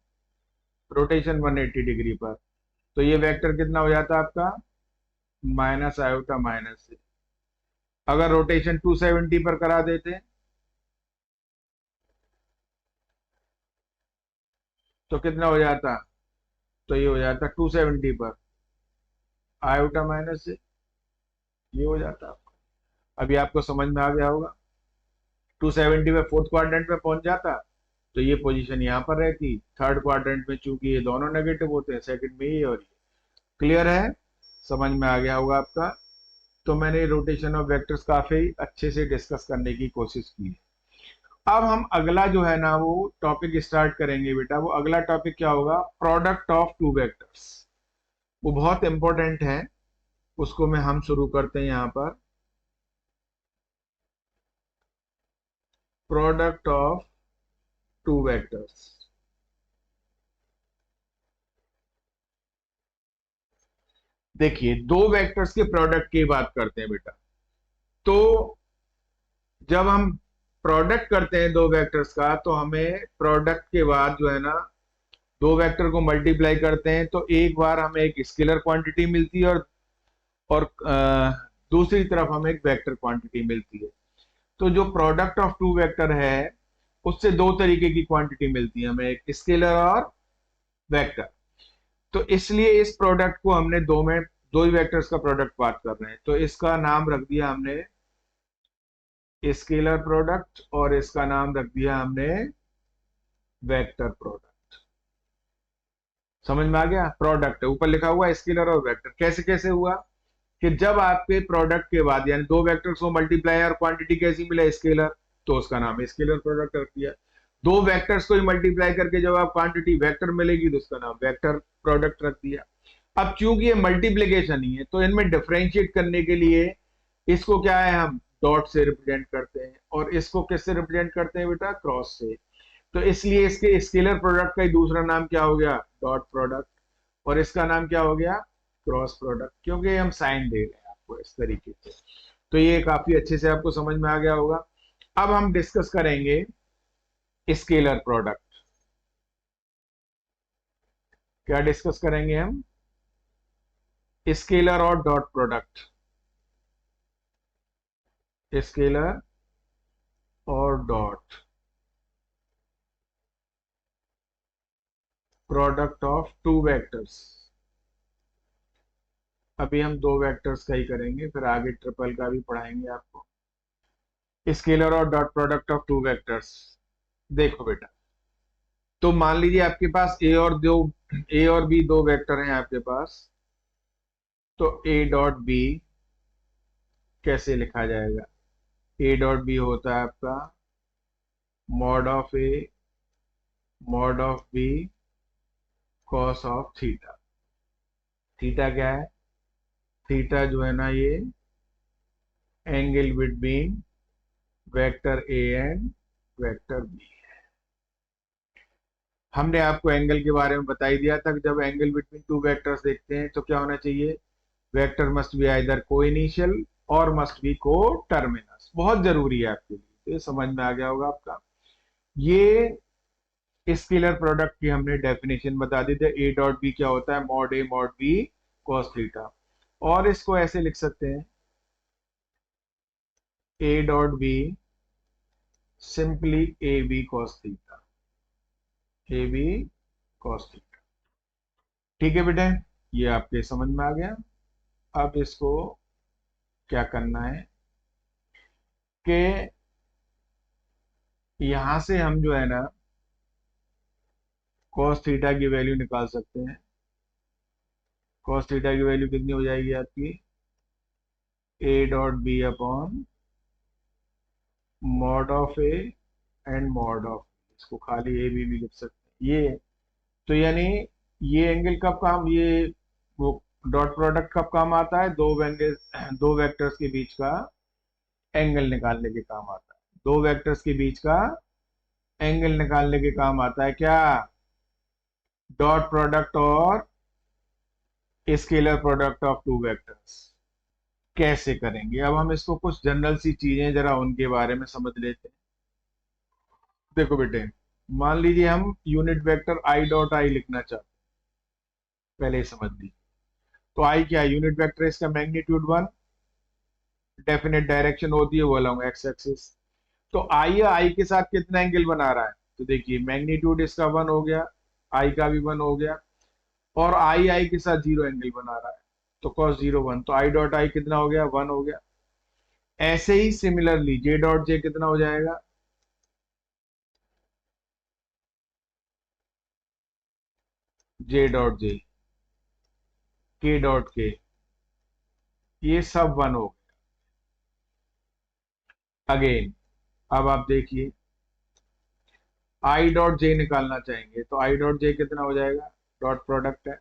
रोटेशन 180 डिग्री पर, तो ये वेक्टर कितना हो जाता आपका, -i-, अगर रोटेशन 270 पर करा देते तो कितना हो जाता, तो ये हो जाता 270 पर i-, ये हो जाता आपका। अभी आपको समझ में आ गया होगा, 270 में फोर्थ क्वाड्रेंट में पहुंच जाता तो ये पोजीशन यहाँ पर रहती, थर्ड क्वाड्रेंट में चूंकि ये दोनों नेगेटिव होते हैं, सेकंड में ये और ये। क्लियर है, समझ में आ गया होगा आपका। तो मैंने रोटेशन ऑफ वेक्टर्स काफी अच्छे से डिस्कस करने की कोशिश की है। अब हम अगला जो है ना वो टॉपिक स्टार्ट करेंगे बेटा, वो अगला टॉपिक क्या होगा, प्रोडक्ट ऑफ टू वेक्टर्स। वो बहुत इंपॉर्टेंट है, उसको में हम शुरू करते हैं यहाँ पर, प्रोडक्ट ऑफ टू वेक्टर्स। देखिए दो वेक्टर्स के प्रोडक्ट की बात करते हैं बेटा, तो जब हम प्रोडक्ट करते हैं दो वेक्टर्स का तो हमें प्रोडक्ट के बाद जो है ना दो वेक्टर को मल्टीप्लाई करते हैं तो एक बार हमें एक स्केलर क्वांटिटी मिलती है और दूसरी तरफ हमें एक वेक्टर क्वांटिटी मिलती है। तो जो प्रोडक्ट ऑफ टू वेक्टर है उससे दो तरीके की क्वांटिटी मिलती है हमें, एक स्केलर और वेक्टर। तो इसलिए इस प्रोडक्ट को हमने दो ही वेक्टर्स का प्रोडक्ट बात कर रहे हैं, तो इसका नाम रख दिया हमने स्केलर प्रोडक्ट और इसका नाम रख दिया हमने वेक्टर प्रोडक्ट। समझ में आ गया, प्रोडक्ट ऊपर लिखा हुआ स्केलर और वेक्टर। कैसे कैसे हुआ कि जब आपके प्रोडक्ट के बाद यानी दो वेक्टर्स को मल्टीप्लाई और क्वांटिटी कैसी मिला स्केलर, तो उसका नाम स्केलर प्रोडक्ट रख दिया। दो वेक्टर्स को ही मल्टीप्लाई करके जब आप क्वांटिटी वेक्टर मिलेगी तो उसका नाम वेक्टर प्रोडक्ट रख दिया। अब चूंकि ये मल्टीप्लीकेशन ही है तो इनमें डिफरेंशिएट करने के लिए इसको क्या है हम डॉट से रिप्रेजेंट करते हैं और इसको किससे रिप्रेजेंट करते हैं बेटा, क्रॉस से। तो इसलिए इसके स्केलर प्रोडक्ट का ही दूसरा नाम क्या हो गया, डॉट प्रोडक्ट, और इसका नाम क्या हो गया, क्रॉस प्रोडक्ट, क्योंकि हम साइन दे रहे हैं आपको इस तरीके से। तो ये काफी अच्छे से आपको समझ में आ गया होगा। अब हम डिस्कस करेंगे स्केलर प्रोडक्ट। क्या डिस्कस करेंगे हम, स्केलर और डॉट प्रोडक्ट, स्केलर और dot product of two vectors. अभी हम दो वेक्टर्स का ही करेंगे, फिर आगे ट्रिपल का भी पढ़ाएंगे आपको। स्केलर और dot product of two vectors. देखो बेटा, तो मान लीजिए आपके पास ए और बी दो वेक्टर हैं आपके पास, तो ए डॉट बी कैसे लिखा जाएगा? ए डॉट बी होता है आपका mod of A mod of B cos of theta. Theta क्या है? थीटा जो है ना, ये angle between vector A and vector B. हमने आपको एंगल के बारे में बता ही दिया था कि जब एंगल बिटवीन टू वेक्टर्स देखते हैं तो क्या होना चाहिए? वेक्टर मस्ट बी आइदर को इनिशियल और मस्ट बी को टर्मिनस। बहुत जरूरी है आपके लिए, तो ये समझ में आ गया होगा आपका। ये स्केलर प्रोडक्ट की हमने डेफिनेशन बता दी थी। ए डॉट बी क्या होता है? Mod A mod B cos theta. और इसको ऐसे लिख सकते हैं, A dot B simply A B cos theta, A B cos theta. ठीक है बेटा, ये आपके समझ में आ गया। अब इसको क्या करना है कि यहां से हम जो है ना कॉस थीटा की वैल्यू निकाल सकते हैं। कॉस थीटा की वैल्यू कितनी हो जाएगी आपकी? A dot B upon mod of A and mod of, इसको खाली ए बी भी लिख सकते हैं ये। तो यानी ये एंगल कब काम, ये वो डॉट प्रोडक्ट कब काम आता है? दो वेक्टर्स के बीच का एंगल निकालने के काम आता है। दो वेक्टर्स के बीच का एंगल निकालने के काम आता है क्या? डॉट प्रोडक्ट और scalar product of two vectors. कैसे करेंगे? अब हम इसको कुछ जनरल सी चीजें जरा उनके बारे में समझ लेते हैं। देखो बेटे, मान लीजिए हम यूनिट वेक्टर आई डॉट आई लिखना चाहते हैं, पहले ही समझ लीजिए। तो आई क्या है? यूनिट वेक्टर, इसका मैग्नीट्यूड 1, डेफिनेट डायरेक्शन होती है वो अलॉन्ग एक्स एक्सिस। तो आई के साथ कितना एंगल बना रहा है? तो देखिए मैग्नीट्यूड इसका 1 हो गया, आई का भी 1 हो गया, और आई के साथ 0 एंगल बना रहा है, तो cos 0 1, तो आई डॉट आई कितना हो गया? 1 हो गया। ऐसे ही सिमिलरली जे डॉट जे कितना हो जाएगा? जे डॉट जे, के डॉट के, ये सब 1 हो गया। अगेन अब आप देखिए, आई डॉट जे निकालना चाहेंगे तो आई डॉट जे कितना हो जाएगा? डॉट प्रोडक्ट है,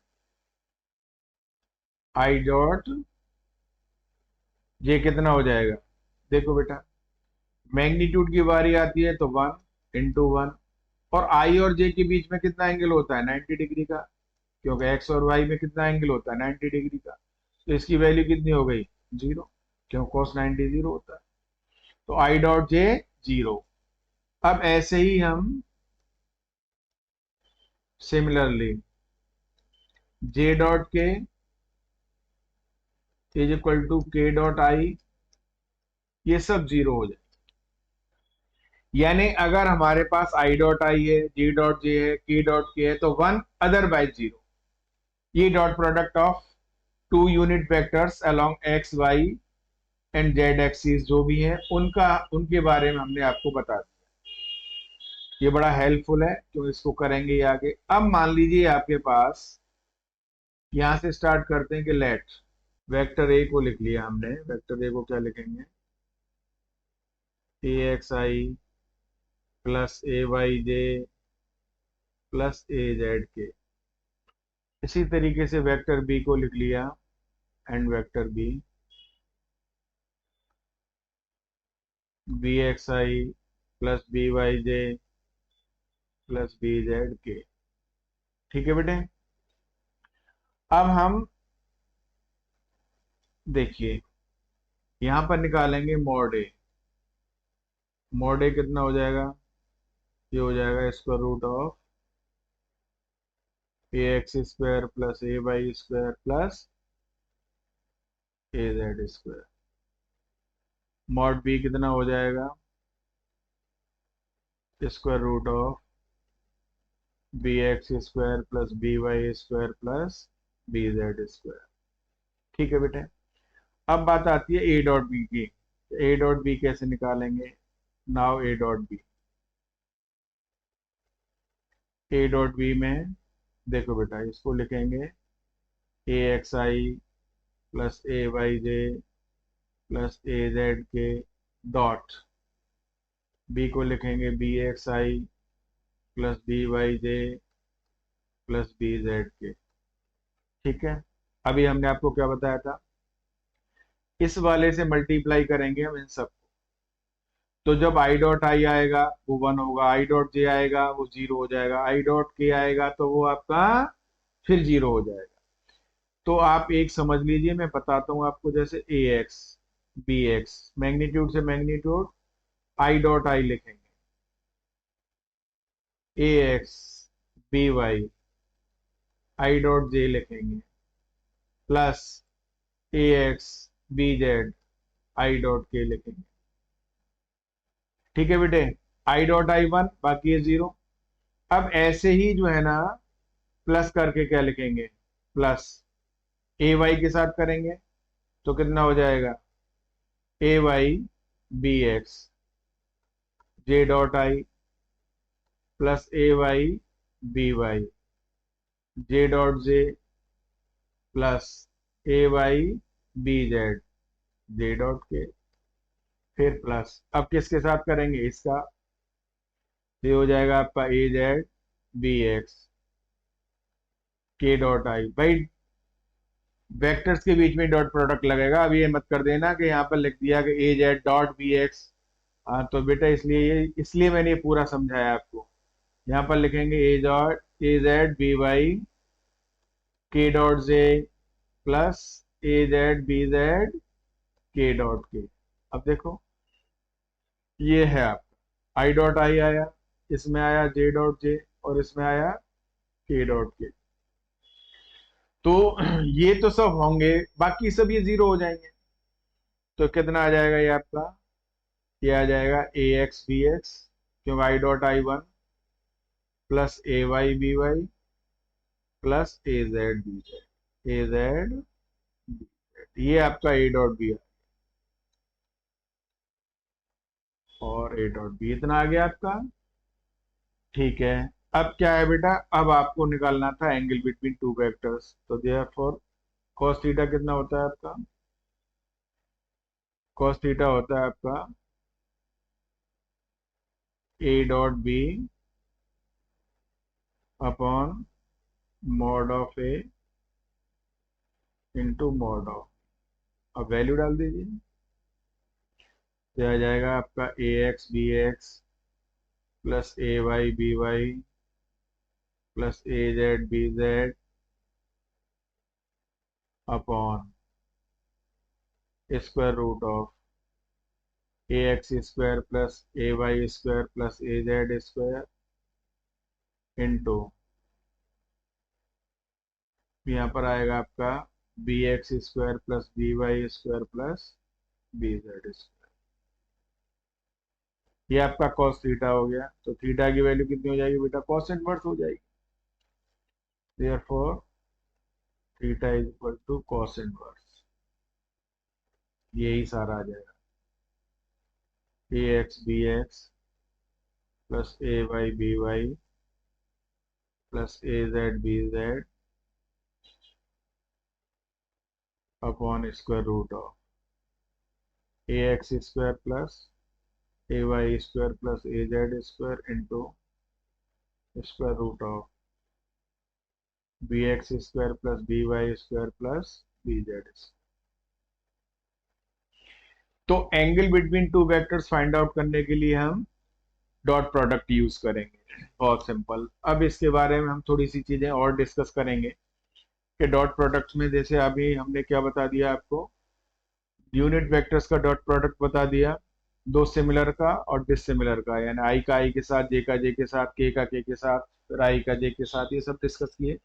आई डॉट जे कितना हो जाएगा? देखो बेटा, मैग्नीट्यूड की बारी आती है तो 1 × 1, और आई और जे के बीच में कितना एंगल होता है? 90 डिग्री का, क्योंकि एक्स और वाई में कितना एंगल होता है? 90 डिग्री का। तो इसकी वैल्यू कितनी हो गई? 0, क्यों? cos 90 0 होता है। तो आई डॉट जे 0। अब ऐसे ही हम सिमिलरली जे डॉट के इज इक्वल टू के डॉट आई, ये सब 0 हो जाए। यानी अगर हमारे पास आई डॉट आई है, जी डॉट जे है, के डॉट के है, तो 1 अदरवाइज 0। ये dot product of two unit vectors along X Y and Z axis जो भी हैं उनका, उनके बारे में हमने आपको बता दिया। ये बड़ा हेल्पफुल है, क्यों? इसको करेंगे ये आगे। अब मान लीजिए आपके पास, यहां से स्टार्ट करते हैं कि लेट वेक्टर ए को लिख लिया हमने। वेक्टर ए को क्या लिखेंगे? ए एक्स आई प्लस ए वाई जे प्लस ए जेड के। इसी तरीके से वेक्टर बी को लिख लिया, and vector B B x I plus B Y J plus B Z के। ठीक है बेटे, अब हम देखिए यहां पर निकालेंगे मॉड ए। मॉड ए कितना हो जाएगा? ये हो जाएगा square root of A x square plus A Y square plus A Z square. Mod b कितना हो जाएगा? Square root of B x square plus B Y square plus B Z square. ठीक है बेटे, अब बात आती है ए डॉट बी की। ए डॉट बी कैसे निकालेंगे? Now a dot b, a dot b में देखो बेटा, इसको लिखेंगे ए एक्स आई प्लस ए वाई जे प्लस ए जेड के डॉट, बी को लिखेंगे बी एक्स आई प्लस बी वाई जे प्लस बी जेड के। ठीक है, अभी हमने आपको क्या बताया था, इस वाले से मल्टीप्लाई करेंगे हम इन सब, तो जब आई डॉट आई आएगा वो 1 होगा, आई डॉट जे आएगा वो 0 हो जाएगा, आई डॉट के आएगा तो वो आपका फिर 0 हो जाएगा। तो आप एक समझ लीजिए, मैं बताता हूँ आपको, जैसे A X B X, magnitude से मैग्नीट्यूड आई डॉट आई लिखेंगे, ए X B Y I dot J लिखेंगे plus A X B Z I dot K लिखेंगे। ठीक है बेटे, आई डॉट आई 1, बाकी है 0। अब ऐसे ही जो है ना प्लस करके क्या लिखेंगे, प्लस ए वाई के साथ करेंगे तो कितना हो जाएगा, A Y B X J dot I plus A Y B Y J dot J plus A Y B Z J dot K, फिर प्लस, अब किसके साथ करेंगे इसका, ये हो जाएगा आपका ए जेड बी एक्स के डॉट आई। भाई वेक्टर्स के बीच में डॉट प्रोडक्ट लगेगा, अब ये मत कर देना कि यहाँ पर लिख दिया कि ए जेड डॉट बी एक्स। हाँ तो बेटा इसलिए मैंने ये पूरा समझाया आपको, यहाँ पर लिखेंगे a dot a Z b y k dot J plus A Z B Z k dot k. अब देखो ये है आपका आई डॉट आई आया, इसमें आया जे डॉट जे और इसमें आया के डॉट के। तो ये तो सब होंगे, बाकी सब ये 0 हो जाएंगे। तो कितना आ जाएगा ये आपका, ये आ जाएगा ए एक्स बी एक्स, क्योंकि i dot i 1 plus A Y B Y plus A Z B z a Z B z, ये आपका ए डॉट बी है और ए डॉट बी, इतना आ गया आपका। ठीक है, अब क्या है बेटा, अब आपको निकालना था एंगल बिटवीन टू वेक्टर्स, तो देयरफॉर cos थीटा कितना होता है आपका, cos थीटा होता है आपका A dot B upon mod of A into mod of, अब वैल्यू डाल दीजिए, तो आ जाएगा आपका A X B X plus A Y B Y plus A Z B Z upon square root of A x square plus A Y square plus A Z square into, यहाँ पर आएगा आपका b x square plus B Y square plus B Z square. ये आपका cos theta हो गया, तो theta की वैल्यू कितनी हो जाएगी बेटा, cos इनवर्स हो जाएगी, therefore theta is equal to cos inverse, यही सारा आ जाएगा A X B X plus A Y B Y plus A Z B Z upon square root of A x square plus A Y square plus A Z square into square root of B x square plus B Y square plus B Z square. तो angle between two vectors find out करने के लिए हम dot product use करेंगे, बहुत simple. अब इसके बारे में हम थोड़ी सी चीजें और डिस्कस करेंगे कि डॉट प्रोडक्ट्स में, जैसे अभी हमने क्या बता दिया आपको, यूनिट वेक्टर्स का डॉट प्रोडक्ट बता दिया, दो सिमिलर का और डिसिमिलर का, यानी आई का आई के साथ, जे का जे के साथ, के का के साथ, फिर आई का जे के साथ, ये सब डिस्कस किए।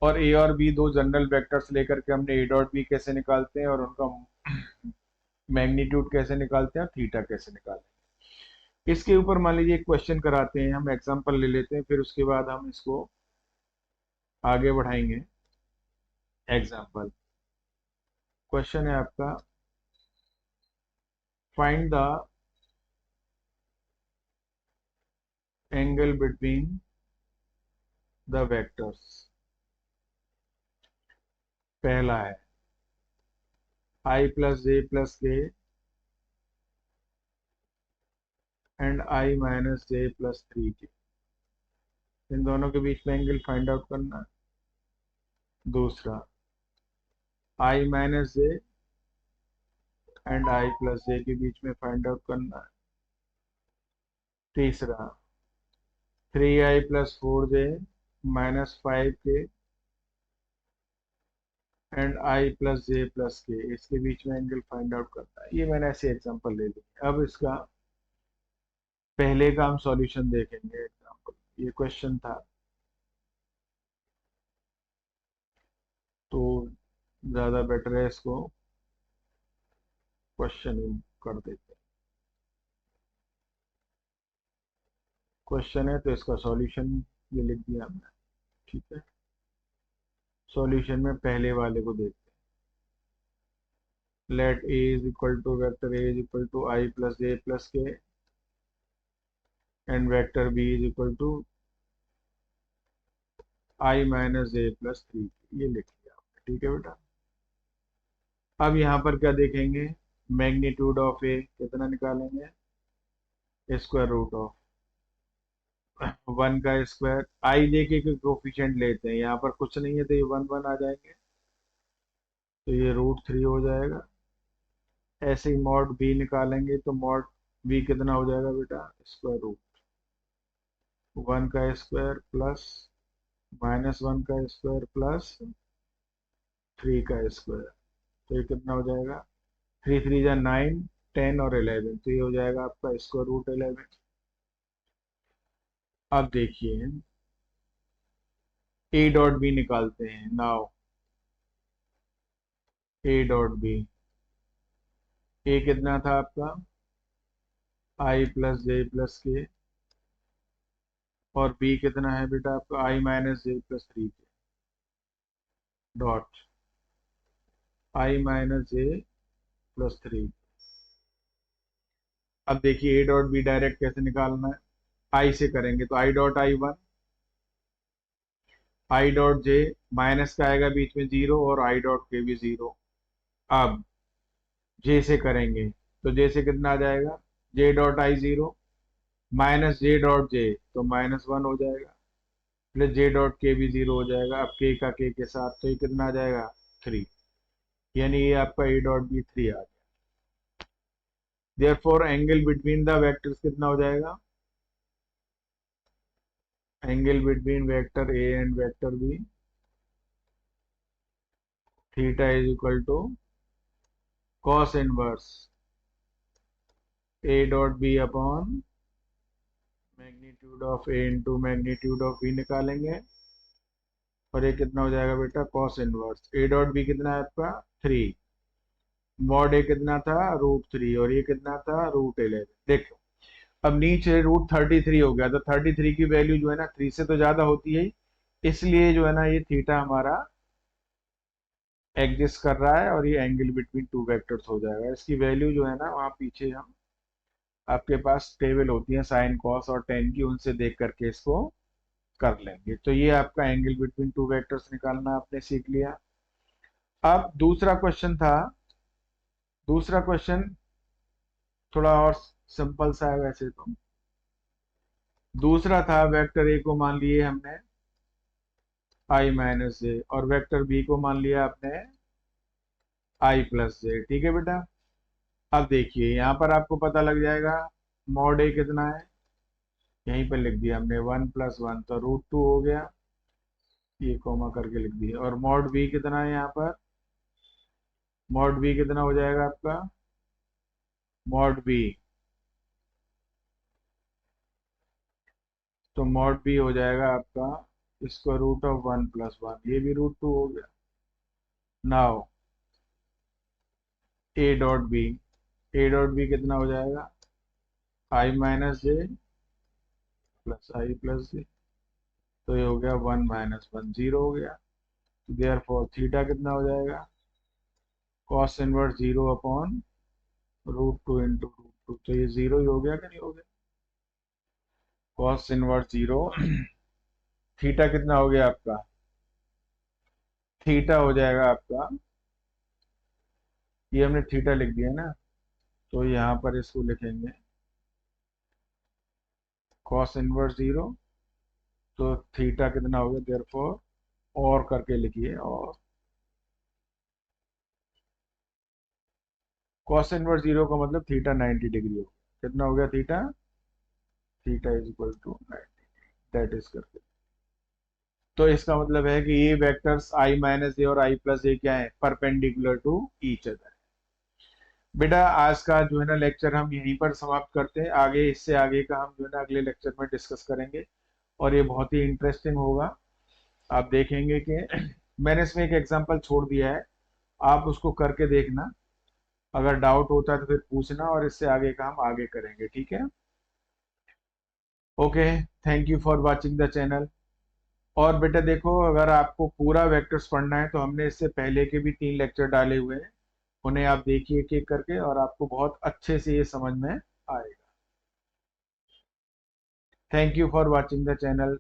और ए और बी दो जनरल वेक्टर्स लेकर के हमने ए डॉट बी कैसे निकालते हैं और उनका मैग्नीट्यूड कैसे निकालते हैं और थीटा कैसे निकालते हैं। इसके ऊपर मान लीजिए एक क्वेश्चन कराते हैं, हम एग्जांपल ले लेते हैं, फिर उसके बाद हम इसको आगे बढ़ाएंगे। एग्जांपल क्वेश्चन है आपका, find the angle between the vectors. पहला है आई plus J plus K and I minus J plus 3 के, इन दोनों के बीच में एंगल फाइंड आउट करना है। दूसरा I minus J and I plus J के बीच में फाइंड आउट करना है। तीसरा 3i+4j -5k and I plus J plus के, इसके बीच में एंगल फाइंड आउट करना है। ये मैंने ऐसे एग्जांपल ले लिया। अब इसका पहले का हम सॉल्यूशन देखेंगे। एग्जांपल ये क्वेश्चन था तो ज़्यादा बेटर है इसको क्वेश्चन ही कर देते हैं। क्वेश्चन है तो इसका सॉल्यूशन ये लिख दिया हमने। ठीक है, सॉल्यूशन में पहले वाले को देखते हैं। Let A is equal to vector A is equal to I plus J plus K and vector B is equal to I minus J plus 3, ये लिख लिया आपने। ठीक है बेटा, अब यहाँ पर क्या देखेंगे, मैग्नीट्यूड ऑफ ए कितना निकालेंगे, स्क्वायर रूट ऑफ 1 का स्क्वायर। आई लेके के कोफिशिएंट लेते हैं, यहाँ पर कुछ नहीं है तो ये 1 1 आ जाएंगे, तो ये √3 हो जाएगा। ऐसे ही मॉड बी निकालेंगे तो मॉड बी कितना हो जाएगा बेटा, स्क्वायर रूट 1 का स्क्वायर प्लस -1 का स्क्वायर प्लस 3 का स्क्वायर, तो ये कितना हो जाएगा, 3 3 जा 9, 10 और 11, तो ये हो जाएगा आपका स्क्वायर रूट 11। अब देखिए ए डॉट बी निकालते हैं। नाउ ए डॉट बी, ए कितना था आपका आई प्लस जे प्लस के, और बी कितना है बेटा आपका आई माइनस जे प्लस 3 के, dot I minus J plus 3। अब देखिए ए डॉट बी डायरेक्ट कैसे निकालना है, आई से करेंगे तो आई dot i 1, I dot J minus का आएगा बीच में 0 और आई डॉट के भी 0। अब जे से करेंगे तो जे से कितना आ जाएगा, जे डॉट आई 0 माइनस जे डॉट जे तो -1 हो जाएगा, प्लस जे डॉट के भी 0 हो जाएगा। अब के का के साथ तो ये कितना आ जाएगा 3, यानी ये आपका ए डॉट बी 3 आ गया। Therefore angle between the vectors कितना हो जाएगा, angle between vector A and vector b theta is equal to cos inverse a dot B upon magnitude of A into magnitude of b निकालेंगे, और ये कितना हो जाएगा बेटा cos inverse a dot b कितना है आपका 3, मॉड ए कितना था √3 और ये कितना था √11। देखो अब नीचे √33 हो गया, तो 33 की वैल्यू जो है ना 3 से तो ज्यादा होती है, इसलिए जो है ना ये थीटा हमारा एग्जिस्ट कर रहा है और ये एंगल बिटवीन टू वेक्टर्स हो जाएगा। इसकी वैल्यू जो है ना वहाँ पीछे हम आपके पास टेबल होती है साइन कॉस और टेन की, उनसे देख करके इसको कर लेंगे। तो ये आपका एंगल बिटवीन टू वेक्टर्स निकालना आपने सीख लिया। अब दूसरा क्वेश्चन था, दूसरा क्वेश्चन थोड़ा और सिंपल सा है वैसे तो। दूसरा था वेक्टर ए को मान लिए हमने आई माइनस जे और वेक्टर बी को मान लिया आपने आई प्लस जे। ठीक है बेटा, अब देखिए यहाँ पर आपको पता लग जाएगा मॉड ए कितना है, यहीं पर लिख दिया हमने 1 + 1 तो √2 हो गया, ये कॉमा करके लिख दिया। और मॉड बी कितना है यहाँ पर, मॉड बी कितना हो जाएगा आपका, मॉड बी तो मॉड बी हो जाएगा आपका स्क्वायर रूट ऑफ 1 + 1, ये भी √2 हो गया। Now a dot b, a dot b कितना हो जाएगा i minus J plus i plus j, तो ये हो गया 1 - 1 0 हो गया। देयरफॉर थीटा कितना हो जाएगा कॉस इनवर्स 0 अपॉन √2 × √2, तो ये 0 ही हो गया कि नहीं हो गया। कॉस इनवर्स 0 थीटा कितना हो गया आपका, थीटा हो जाएगा आपका, ये हमने थीटा लिख दिया ना, तो यहाँ पर इसको लिखेंगे कॉस इनवर्स 0, तो थीटा कितना हो गया, देयरफॉर और करके लिखिए, और कॉस इनवर्स 0 का मतलब थीटा 90 डिग्री हो गया। कितना हो गया theta, theta is equal to 90, that is करके। तो इसका मतलब है कि ये वेक्टर्स i माइनस ए और i प्लस ए क्या है, परपेंडिकुलर टू ईच अदर। बेटा आज का जो है ना लेक्चर हम यहीं पर समाप्त करते हैं, आगे इससे आगे का हम जो है ना अगले लेक्चर में डिस्कस करेंगे, और ये बहुत ही इंटरेस्टिंग होगा। आप देखेंगे कि मैंने इसमें एक एग्जांपल छोड़ दिया है, आप उसको करके देखना, अगर डाउट होता है तो फिर पूछना, और इससे आगे का हम आगे करेंगे, ठीक है। Okay, thank you for watching the channel. और बेटा देखो, अगर आपको पूरा वेक्टर्स पढ़ना है तो हमने इससे पहले के भी 3 लेक्चर डाले हुए हैं, उन्हें आप देखिए एक एक करके, और आपको बहुत अच्छे से ये समझ में आएगा। Thank you for watching the channel.